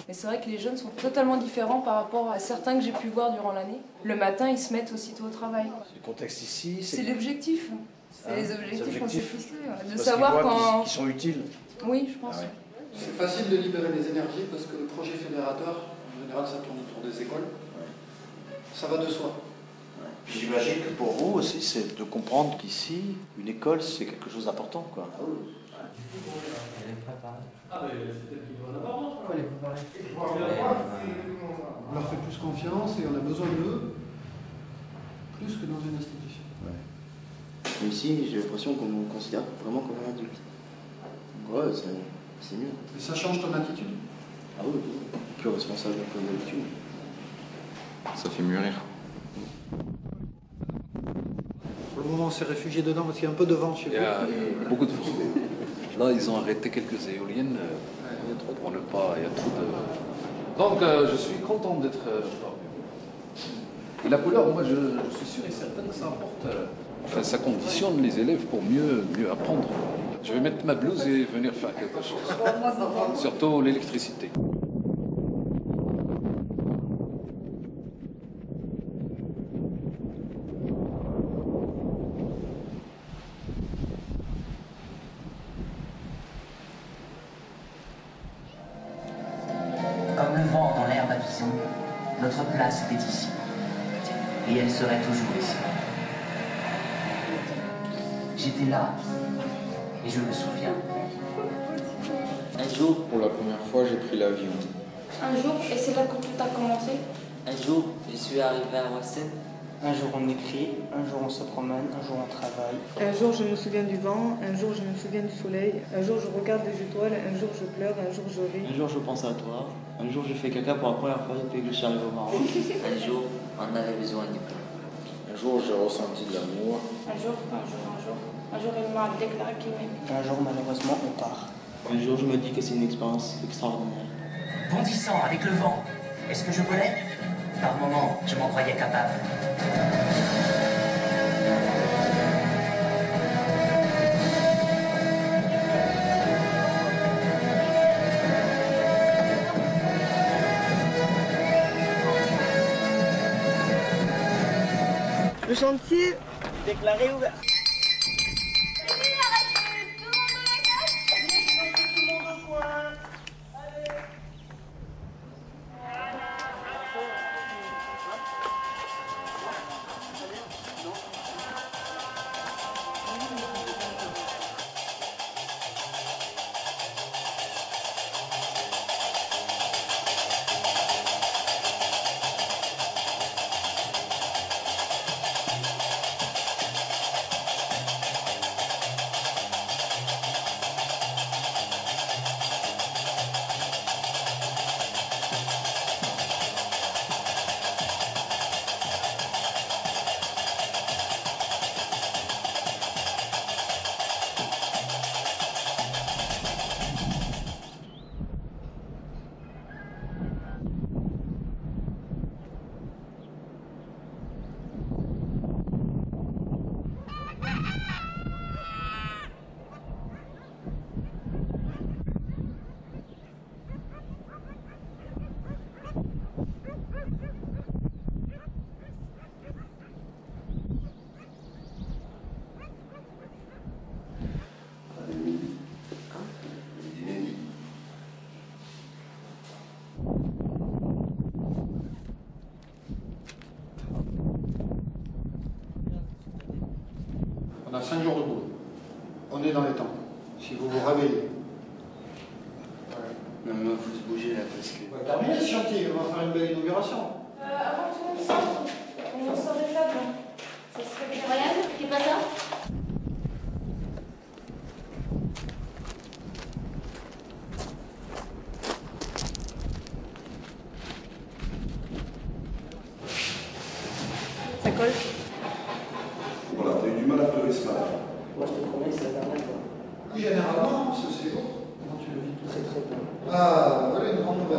Mais c'est vrai que les jeunes sont totalement différents par rapport à certains que j'ai pu voir durant l'année. Le matin, ils se mettent aussitôt au travail. Le contexte ici, c'est l'objectif. C'est les objectifs qu'on s'est fixés. De savoir quand... qu'ils sont utiles. Oui, je pense. Ah ouais. C'est facile de libérer les énergies parce que le projet fédérateur, en général, ça tourne autour des écoles. Ouais. Ça va de soi. Ouais. J'imagine que pour vous aussi, c'est de comprendre qu'ici, une école, c'est quelque chose d'important, quoi. Ah oui. Elle est préparée. Ah mais c'est peut-être qu'il doit en avoir d'autres. Elle est préparée. On leur fait plus confiance et on a besoin d'eux plus que dans une institution. Ouais. Mais ici, j'ai l'impression qu'on me considère vraiment comme un adulte. Ouais, c'est mieux. Et ça change ton attitude? Ah oui, plus responsable que d'habitude. Ça fait mûrir. Pour le moment, on s'est réfugié dedans parce qu'il y a un peu de vent chez vous. Il y a beaucoup de vent. Là, ils ont arrêté quelques éoliennes pour ne pas... Il y a trop de... Donc, je suis content d'être parmi vous. Et la couleur, moi, je suis sûr et certain que ça apporte... Enfin, ça conditionne les élèves pour mieux apprendre. Je vais mettre ma blouse et venir faire quelque chose. Surtout l'électricité. Comme le vent dans l'herbe à bison, notre place était ici. Et elle serait toujours ici. J'étais là. Et je me souviens. Un jour, pour la première fois, j'ai pris l'avion. Un jour, et c'est là que tout a commencé. Un jour, je suis arrivé à Wassen. Un jour on écrit, un jour on se promène, un jour on travaille. Un jour je me souviens du vent, un jour je me souviens du soleil, un jour je regarde les étoiles, un jour je pleure, un jour je ris. Un jour je pense à toi, un jour je fais caca pour la première fois depuis que je suis arrivé au Maroc. Un jour, on avait besoin du pain. Un jour, j'ai ressenti de l'amour. Un jour. Un jour, il m'a déclaré qu'il m'aimait. Un jour, malheureusement, on part. Un jour, je me dis que c'est une expérience extraordinaire. Bondissant avec le vent. Est-ce que je volais? Par moments, je m'en croyais capable. Le chantier déclaré ouvert. On a 5 jours de boulot. On est dans les temps. Si vous vous réveillez. Non mais il faut se bouger là parce que... On va terminer ce chantier, on va faire une belle inauguration. Avant tout le monde sort, on sort des tables. Ça serait bien. Regarde, c'est pas ça? Ça colle. Voilà, t'as eu du mal à pleurer ce matin. Moi je te promets que c'est la dernière fois. Généralement, c'est bon. Comment tu le vis? Très très bien. Ah, voilà une grande nouvelle.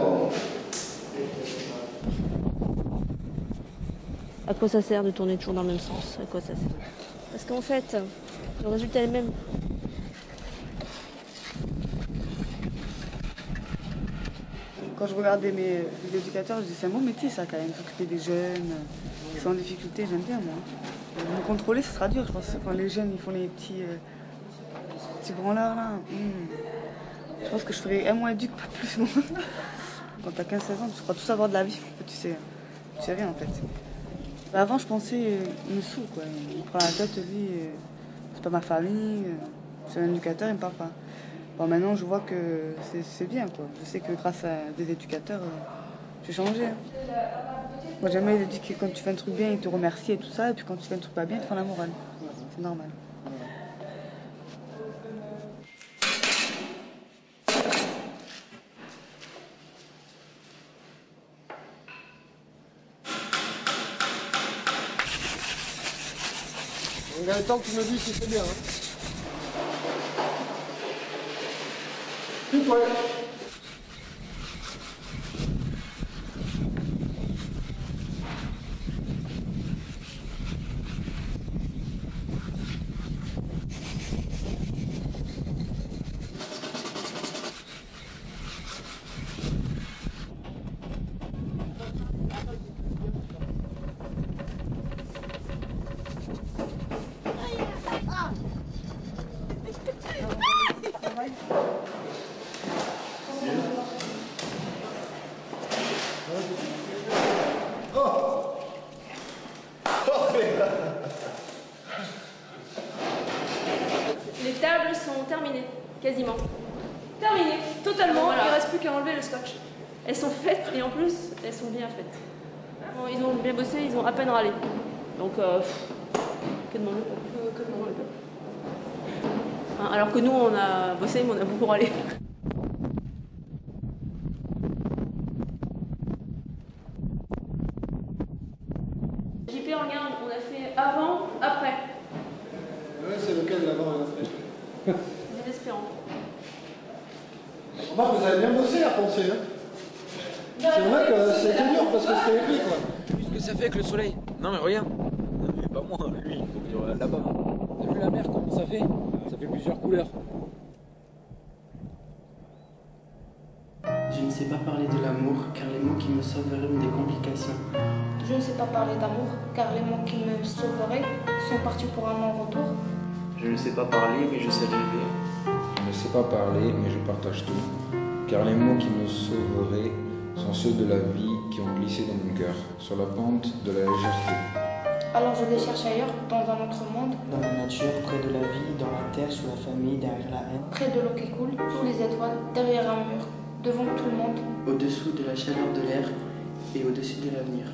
À quoi ça sert de tourner toujours dans le même sens? À quoi ça sert? Parce qu'en fait, le résultat est le même. Quand je regardais les éducateurs, je disais c'est un bon métier ça quand même, s'occuper des jeunes qui sont en difficulté, j'aime bien moi. Me contrôler, ce sera dur, je pense, quand les jeunes ils font les petits branlards là. Je pense que je ferais un mois éduc, pas plus moi. Quand t'as 15-16 ans, tu crois tout savoir de la vie, en fait, tu sais rien en fait. Avant je pensais, il me saoule quoi, il me prend la tête, lui, c'est pas ma famille, c'est un éducateur, il me parle pas. Bon, maintenant je vois que c'est bien quoi, je sais que grâce à des éducateurs, j'ai changé. Hein. Moi j'aime bien les éduquer, quand tu fais un truc bien, ils te remercient et tout ça, et puis quand tu fais un truc pas bien, ils te font la morale. C'est normal. Gaëtan, tu me dis si c'est bien. Hein. Plus près. Les tables sont terminées, quasiment. Terminées, totalement. Voilà. Il ne reste plus qu'à enlever le scotch. Elles sont faites et en plus, elles sont bien faites. Bon, ils ont bien bossé, ils ont à peine râlé. Donc, que demander que demander. Alors que nous, on a bossé, mais on a beaucoup râlé. JP, regarde, on a fait avant, après. Ouais, c'est lequel d'avant et après? Désespérant. Remarque, vous avez bien bossé à penser. Hein. C'est vrai que c'était dur parce que c'était écrit quoi. Vu ce que ça fait avec le soleil. Non mais regarde. Non mais pas moi, lui, il faut venir là-bas. T'as vu la mer comment ça fait? Ça fait plusieurs couleurs. Je ne sais pas parler de l'amour car les mots qui me sauveraient ont des complications. Je ne sais pas parler d'amour car les mots qui me sauveraient sont partis pour un non-retour. Je ne sais pas parler, mais je sais rêver. Je ne sais pas parler, mais je partage tout. Car les mots qui me sauveraient sont ceux de la vie qui ont glissé dans mon cœur, sur la pente de la légèreté. Alors je les cherche ailleurs, dans un autre monde. Dans la nature, près de la vie, dans la terre, sous la famille, derrière la haine. Près de l'eau qui coule, sous les étoiles, derrière un mur, devant tout le monde. Au-dessous de la chaleur de l'air et au-dessus de l'avenir.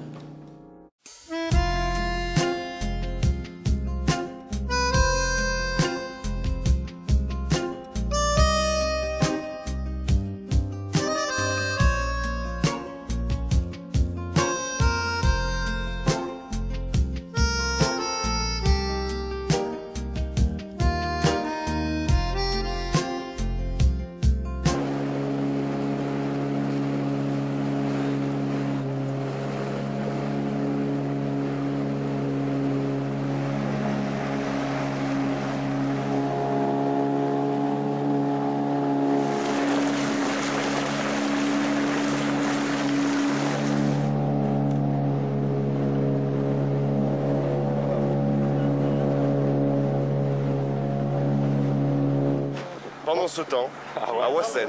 Pendant ce temps, à Wassen.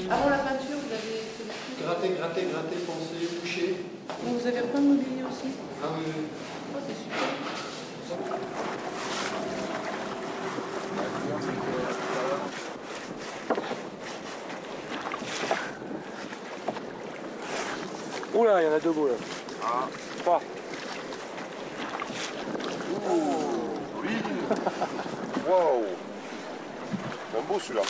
Avant la peinture, vous avez fait des trucs. Gratter, poncer, boucher. Donc vous avez plein de mobilier aussi. Ah oui, oui. Oh, c'est super. Oula, il y en a deux beaux là. Ah. Trois. Oui. Wow. Un beau celui-là.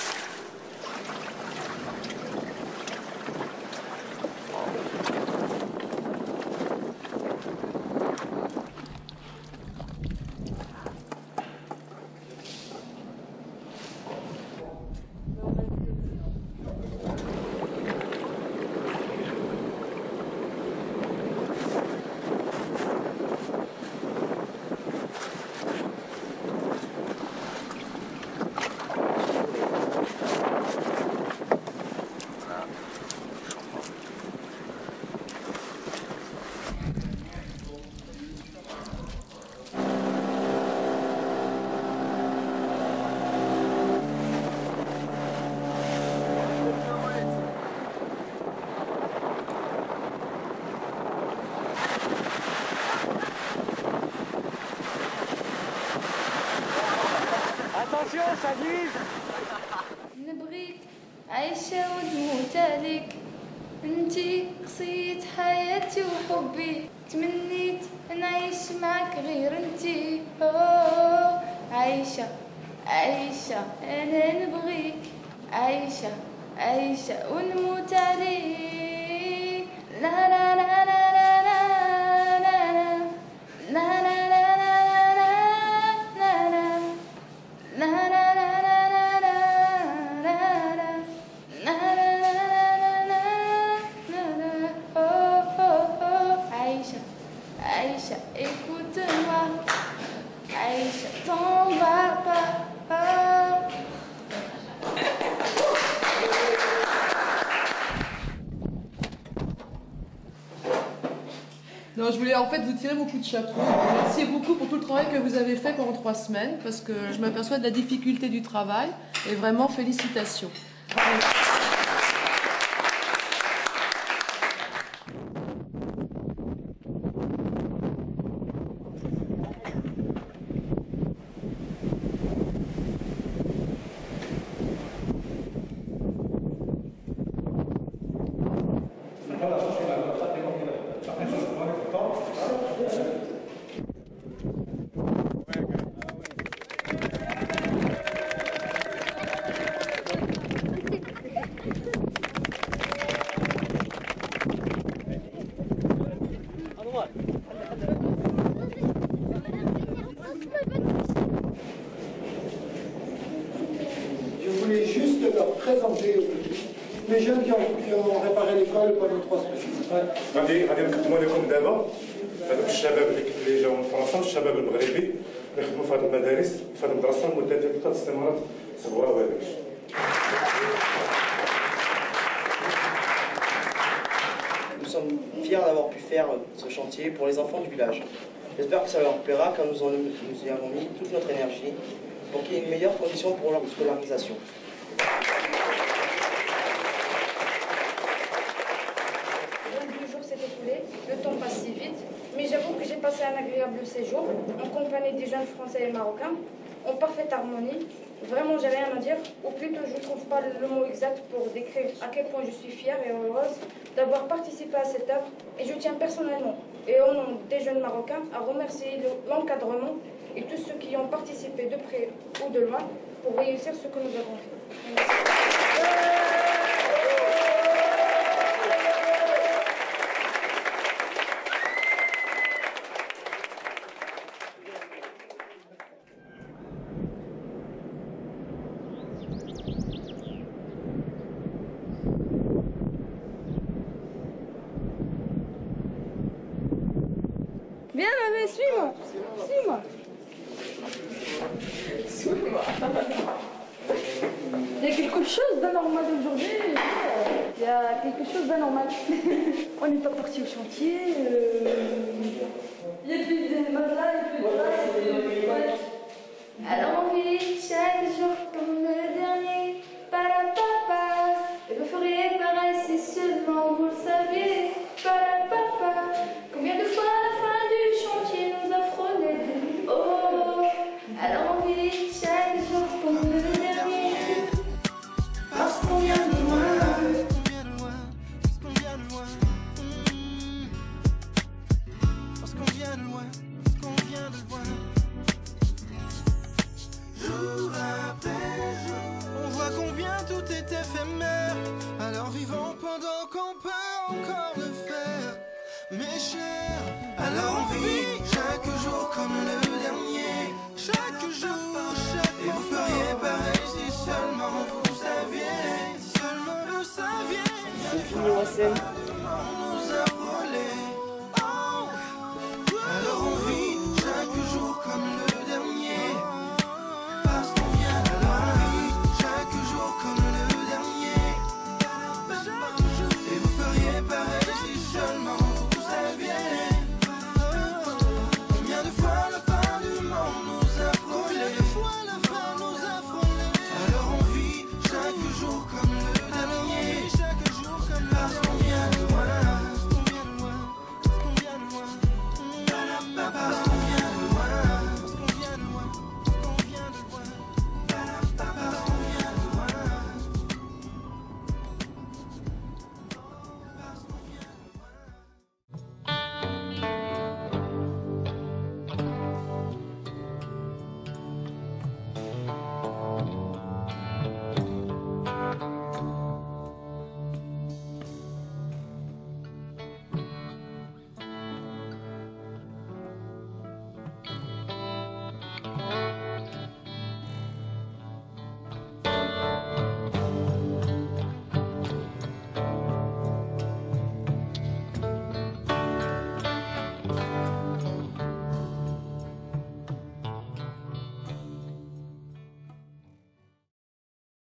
نبغيك عايشة ونموت عليك انتي قصيت حياتي وحبي تمنيت نعيش معك غير انتي عايشة عايشة انا نبغيك عايشة عايشة ونموت عليك لا لا لا لا écoute-moi, Aïcha, t'en vas pas. Non, je voulais en fait vous tirer mon coup de chapeau. Merci beaucoup pour tout le travail que vous avez fait pendant 3 semaines, parce que je m'aperçois de la difficulté du travail, et vraiment félicitations. Je voulais juste leur présenter les jeunes qui ont réparé l'école pendant 3 semaines. غادي نقدموا لكم دابا هذوك الشباب اللي جاوا من فرنسا والشباب المغربي اللي يخدموا في هذه المدارس في هذه المدرسه لمده 3 سنوات صبغوا هذاك. Nous sommes fiers d'avoir pu faire ce chantier pour les enfants du village. J'espère que ça leur plaira car nous y avons mis toute notre énergie pour qu'il y ait une meilleure condition pour leur scolarisation. Le temps passe si vite, mais j'avoue que j'ai passé un agréable séjour en compagnie des jeunes français et marocains, en parfaite harmonie. Vraiment, j'ai rien à dire, ou plutôt je ne trouve pas le mot exact pour décrire à quel point je suis fière et heureuse d'avoir participé à cette œuvre. Et je tiens personnellement, et au nom des jeunes marocains, à remercier l'encadrement et tous ceux qui ont participé de près ou de loin pour réussir ce que nous avons fait. Merci. Viens, mais suis-moi. Suis-moi. Suis-moi. Il y a quelque chose d'anormal aujourd'hui. Il y a quelque chose d'anormal. On n'est pas parti au chantier. Il y a plus de matelas, il y a plus de draps. Alors on vit chaque jour comme le dernier. Parapapa. Et vous feriez pareil si seulement vous le saviez. Parapapa. Combien de fois à la fin du chantier nous a frôlé des oh. Alors on vit chaque jour comme le dernier. Parce qu'on vient de loin. Parce qu'on vient de loin. Qu'on vient de loin. Jour après jour, on voit combien tout est éphémère. Alors vivons pendant qu'on peut encore le faire. Mes chers, alors on vit chaque jour comme le dernier. Chaque jour, et vous feriez pareil si seulement vous saviez. Seulement vous saviez. C'est fini, Wassem.